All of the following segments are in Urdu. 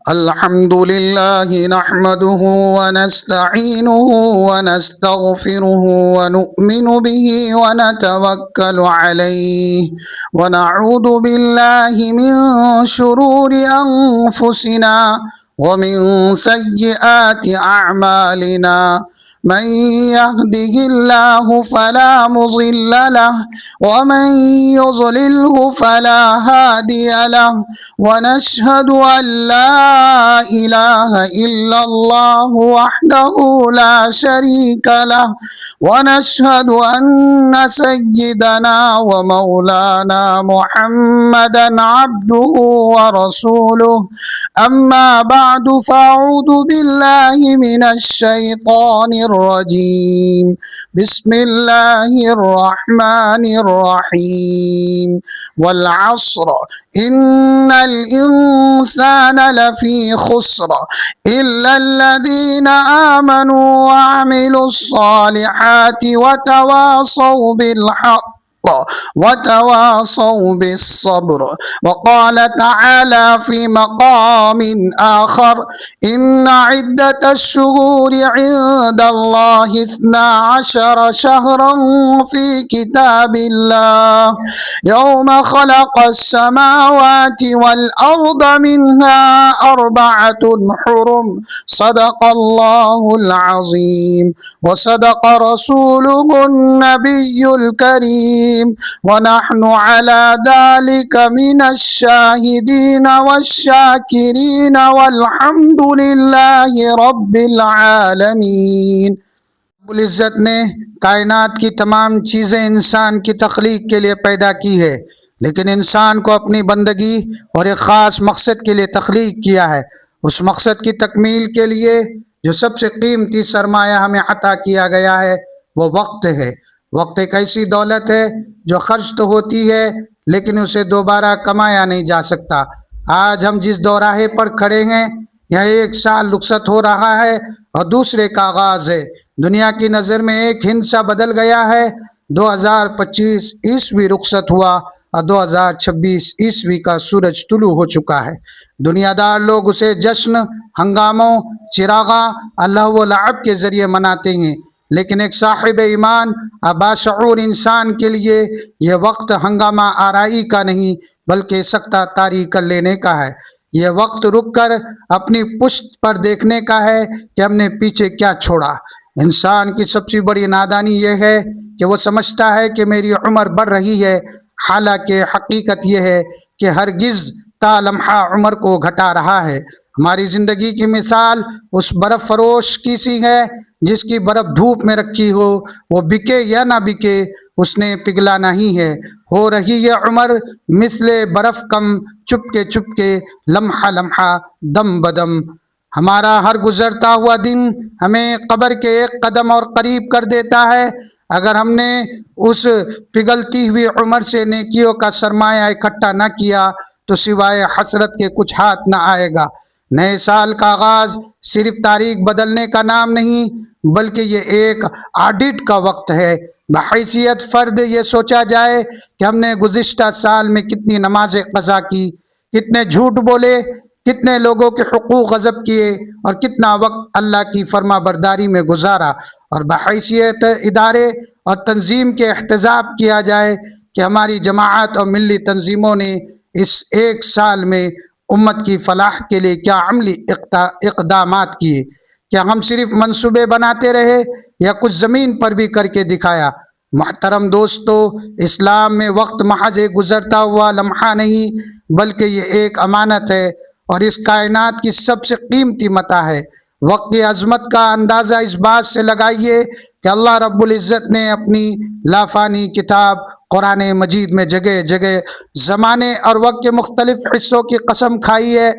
الحمد لله نحمده ونستعينه ونستغفره ونؤمن به ونتوكل عليه ونعوذ بالله من شرور أنفسنا ومن سيئات أعمالنا. من يهده الله فلا مضل له ومن يضلله فلا هادي له، ونشهد أن لا إله إلا الله وحده لا شريك له، ونشهد أن سيدنا ومولانا محمدا عبده ورسوله. أما بعد فأعوذ بالله من الشيطان الرجيم. بسم الله الرحمن الرحيم. والعصر إن الإنسان لفي خسر إلا الذين آمنوا وعملوا الصالحات وتواصوا بالحق وتواصوا بالصبر. وقال تعالى في مقام آخر: إن عدة الشهور عند الله 12 شهرا في كتاب الله يوم خلق السماوات والأرض منها 4 حرم. صدق الله العظيم وصدق رسوله النبي الكريم، ونحن على ذلك من الشاهدين والشاكرين والحمد لله رب العالمین۔ رب العزت نے کائنات کی تمام چیزیں انسان کی تخلیق کے لیے پیدا کی ہے، لیکن انسان کو اپنی بندگی اور ایک خاص مقصد کے لیے تخلیق کیا ہے۔ اس مقصد کی تکمیل کے لیے جو سب سے قیمتی سرمایہ ہمیں عطا کیا گیا ہے وہ وقت ہے۔ وقت ایک ایسی دولت ہے جو خرچ تو ہوتی ہے لیکن اسے دوبارہ کمایا نہیں جا سکتا۔ آج ہم جس دوراہے پر کھڑے ہیں یہاں 1 سال رخصت ہو رہا ہے اور دوسرے کا آغاز ہے۔ دنیا کی نظر میں ایک ہندسہ بدل گیا ہے۔ 2025 عیسوی رخصت ہوا اور 2026 عیسوی کا سورج طلوع ہو چکا ہے۔ دنیا دار لوگ اسے جشن، ہنگاموں، چراغاں، اللہ و لعب کے ذریعے مناتے ہیں، لیکن ایک صاحب ایمان اور باشعور انسان کے لیے یہ وقت ہنگامہ آرائی کا نہیں بلکہ سکتہ طاری کر لینے کا ہے۔ یہ وقت رک کر اپنی پشت پر دیکھنے کا ہے کہ ہم نے پیچھے کیا چھوڑا۔ انسان کی سب سے بڑی نادانی یہ ہے کہ وہ سمجھتا ہے کہ میری عمر بڑھ رہی ہے، حالانکہ حقیقت یہ ہے کہ ہرگز تا لمحہ عمر کو گھٹا رہا ہے۔ ہماری زندگی کی مثال اس برف فروش کی سی ہے جس کی برف دھوپ میں رکھی ہو، وہ بکے یا نہ بکے اس نے پگھلانا ہی ہے۔ ہو رہی ہے عمر مثل برف کم، چپکے لمحہ لمحہ، دم بدم۔ ہمارا ہر گزرتا ہوا دن ہمیں قبر کے ایک قدم اور قریب کر دیتا ہے۔ اگر ہم نے اس پگھلتی ہوئی عمر سے نیکیوں کا سرمایہ اکٹھا نہ کیا تو سوائے حسرت کے کچھ ہاتھ نہ آئے گا۔ نئے سال کا آغاز صرف تاریخ بدلنے کا نام نہیں بلکہ یہ ایک آڈٹ کا وقت ہے۔ بحیثیت فرد یہ سوچا جائے کہ ہم نے گزشتہ سال میں کتنی نمازیں قضا کی، کتنے جھوٹ بولے، کتنے لوگوں کے حقوق غصب کیے اور کتنا وقت اللہ کی فرما برداری میں گزارا۔ اور بحیثیت ادارے اور تنظیم کے احتساب کیا جائے کہ ہماری جماعت اور ملی تنظیموں نے اس 1 سال میں امت کی فلاح کے لیے کیا عملی اقدامات کیے۔ کیا ہم صرف منصوبے بناتے رہے یا کچھ زمین پر بھی کر کے دکھایا؟ محترم دوستو، اسلام میں وقت محض ایک گزرتا ہوا لمحہ نہیں بلکہ یہ ایک امانت ہے اور اس کائنات کی سب سے قیمتی متاع ہے۔ وقت کی عظمت کا اندازہ اس بات سے لگائیے کہ اللہ رب العزت نے اپنی لافانی کتاب قرآن مجید میں جگہ جگہ زمانے اور وقت کے مختلف حصوں کی قسم کھائی ہے۔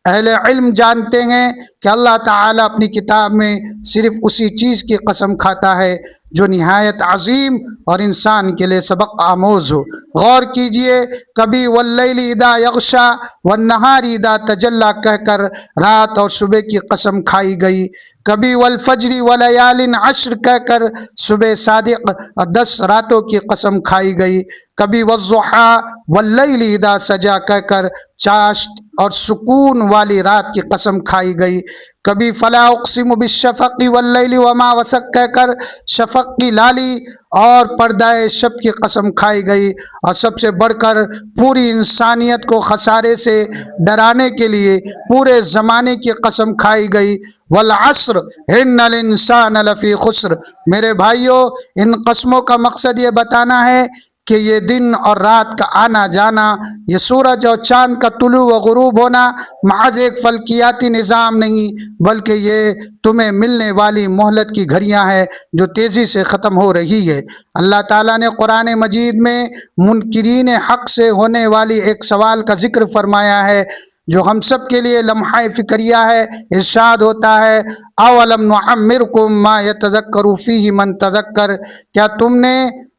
اہل علم جانتے ہیں کہ اللہ تعالیٰ اپنی کتاب میں صرف اسی چیز کی قسم کھاتا ہے جو نہایت عظیم اور انسان کے لیے سبق آموز ہو۔ غور کیجئے، کبھی واللیل اذا یغشا والنہار اذا تجلی کہہ کر رات اور صبح کی قسم کھائی گئی، کبھی والفجر ولیال عشر کہہ کر صبح صادق اور 10 راتوں کی قسم کھائی گئی، کبھی والضحی واللیل اذا سجا کہہ کر چاشت اور سکون والی رات کی قسم کھائی گئی، کبھی فلا اقسم بالشفق واللیل وما وسق کہہ کر شفق کی لالی اور پردہ شب کی قسم کھائی گئی، اور سب سے بڑھ کر پوری انسانیت کو خسارے سے ڈرانے کے لیے پورے زمانے کی قسم کھائی گئی، والعصر ان الانسان لفی خسر۔ میرے بھائیوں، ان قسموں کا مقصد یہ بتانا ہے کہ یہ دن اور رات کا آنا جانا، یہ سورج اور چاند کا طلوع و غروب ہونا محض ایک فلکیاتی نظام نہیں، بلکہ یہ تمہیں ملنے والی مہلت کی گھڑیاں ہیں جو تیزی سے ختم ہو رہی ہے۔ اللہ تعالیٰ نے قرآن مجید میں منکرین حق سے ہونے والی ایک سوال کا ذکر فرمایا ہے جو ہم سب کے لیے لمحہ فکریہ ہے۔ ارشاد ہوتا ہے اولم نعمرکم ما یتذکر فیہ من تذکر،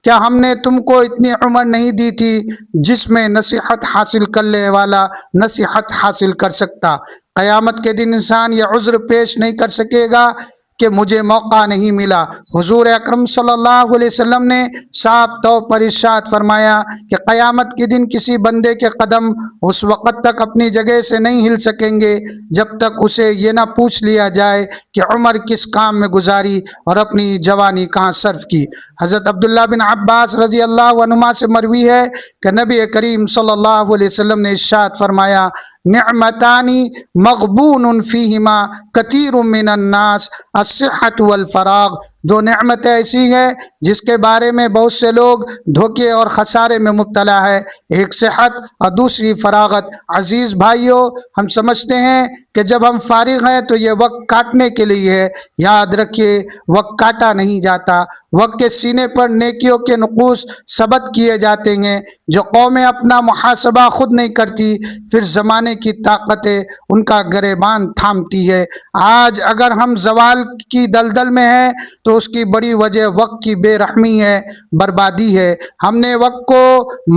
کیا ہم نے تم کو اتنی عمر نہیں دی تھی جس میں نصیحت حاصل کرنے والا نصیحت حاصل کر سکتا؟ قیامت کے دن انسان یہ عذر پیش نہیں کر سکے گا کہ مجھے موقع نہیں ملا۔ حضور اکرم صلی اللہ علیہ وسلم نے صاف طور پر ارشاد فرمایا کہ قیامت کے دن کسی بندے کے قدم اس وقت تک اپنی جگہ سے نہیں ہل سکیں گے جب تک اسے یہ نہ پوچھ لیا جائے کہ عمر کس کام میں گزاری اور اپنی جوانی کہاں صرف کی۔ حضرت عبداللہ بن عباس رضی اللہ عنہما سے مروی ہے کہ نبی کریم صلی اللہ علیہ وسلم نے ارشاد فرمایا نعمتانی مغبون فیہما کثیر من الناس الصحت والفراغ، دو نعمتیں ایسی ہیں جس کے بارے میں بہت سے لوگ دھوکے اور خسارے میں مبتلا ہے، ایک صحت اور دوسری فراغت۔ عزیز بھائیوں، ہم سمجھتے ہیں کہ جب ہم فارغ ہیں تو یہ وقت کاٹنے کے لیے ہے، یاد رکھیے وقت کاٹا نہیں جاتا، وقت کے سینے پر نیکیوں کے نقوش ثبت کیے جاتے ہیں۔ جو قومیں اپنا محاسبہ خود نہیں کرتی پھر زمانے کی طاقتیں ان کا گریبان تھامتی ہے۔ آج اگر ہم زوال کی دلدل میں ہیں تو اس کی بڑی وجہ وقت کی بے رحمی ہے، بربادی ہے۔ ہم نے وقت کو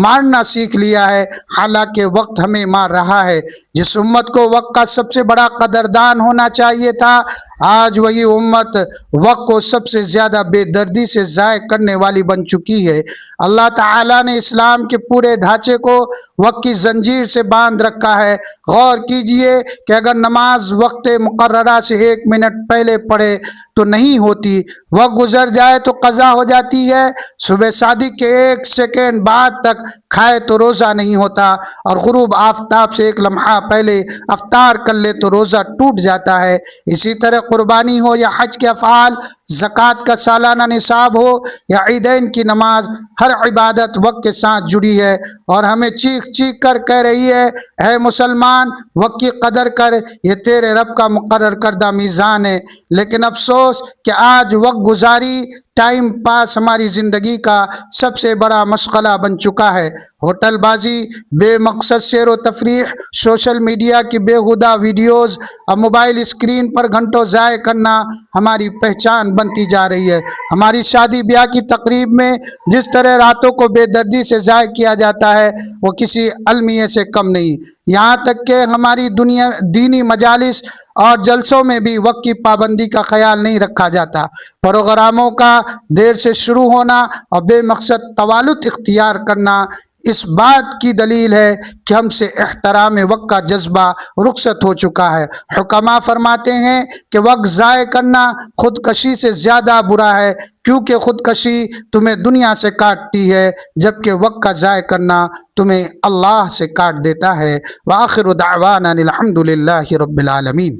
مارنا سیکھ لیا ہے حالانکہ وقت ہمیں مار رہا ہے۔ جس امت کو وقت کا سب سے بڑا قدردان ہونا چاہیے تھا، آج وہی امت وقت کو سب سے زیادہ بے دردی سے ضائع کرنے والی بن چکی ہے۔ اللہ تعالیٰ نے اسلام کے پورے ڈھانچے کو وقت کی زنجیر سے باندھ رکھا ہے۔ غور کیجئے کہ اگر نماز وقت مقررہ سے 1 منٹ پہلے پڑھے تو نہیں ہوتی، وقت گزر جائے تو قضا ہو جاتی ہے، صبح صادق کے 1 سیکنڈ بعد تک کھائے تو روزہ نہیں ہوتا، اور غروب آفتاب سے 1 لمحہ پہلے افطار کر لے تو روزہ ٹوٹ جاتا ہے۔ اسی طرح قربانی ہو یا حج کے افعال، زکوٰۃ کا سالانہ نصاب ہو یا عیدین کی نماز، ہر عبادت وقت کے ساتھ جڑی ہے اور ہمیں چیخ چیخ کر کہہ رہی ہے اے مسلمان وقت کی قدر کر، یہ تیرے رب کا مقرر کردہ میزان ہے۔ لیکن افسوس کہ آج وقت گزاری، ٹائم پاس ہماری زندگی کا سب سے بڑا مشغلہ بن چکا ہے۔ ہوٹل بازی، بے مقصد سیر و تفریح، سوشل میڈیا کی بےہودہ ویڈیوز اور موبائل اسکرین پر گھنٹوں ضائع کرنا ہماری پہچان بنتی جا رہی ہے۔ ہماری شادی بیاہ کی تقریب میں جس طرح راتوں کو بے دردی سے ضائع کیا جاتا ہے وہ کسی المیہ سے کم نہیں۔ یہاں تک کہ ہماری دینی مجالس اور جلسوں میں بھی وقت کی پابندی کا خیال نہیں رکھا جاتا۔ پروگراموں کا دیر سے شروع ہونا اور بے مقصد طوالت اختیار کرنا اس بات کی دلیل ہے کہ ہم سے احترام وقت کا جذبہ رخصت ہو چکا ہے۔ حکماء فرماتے ہیں کہ وقت ضائع کرنا خودکشی سے زیادہ برا ہے، کیونکہ خودکشی تمہیں دنیا سے کاٹتی ہے جبکہ وقت کا ضائع کرنا تمہیں اللہ سے کاٹ دیتا ہے۔ وآخر دعوانا الحمد للہ رب العالمین۔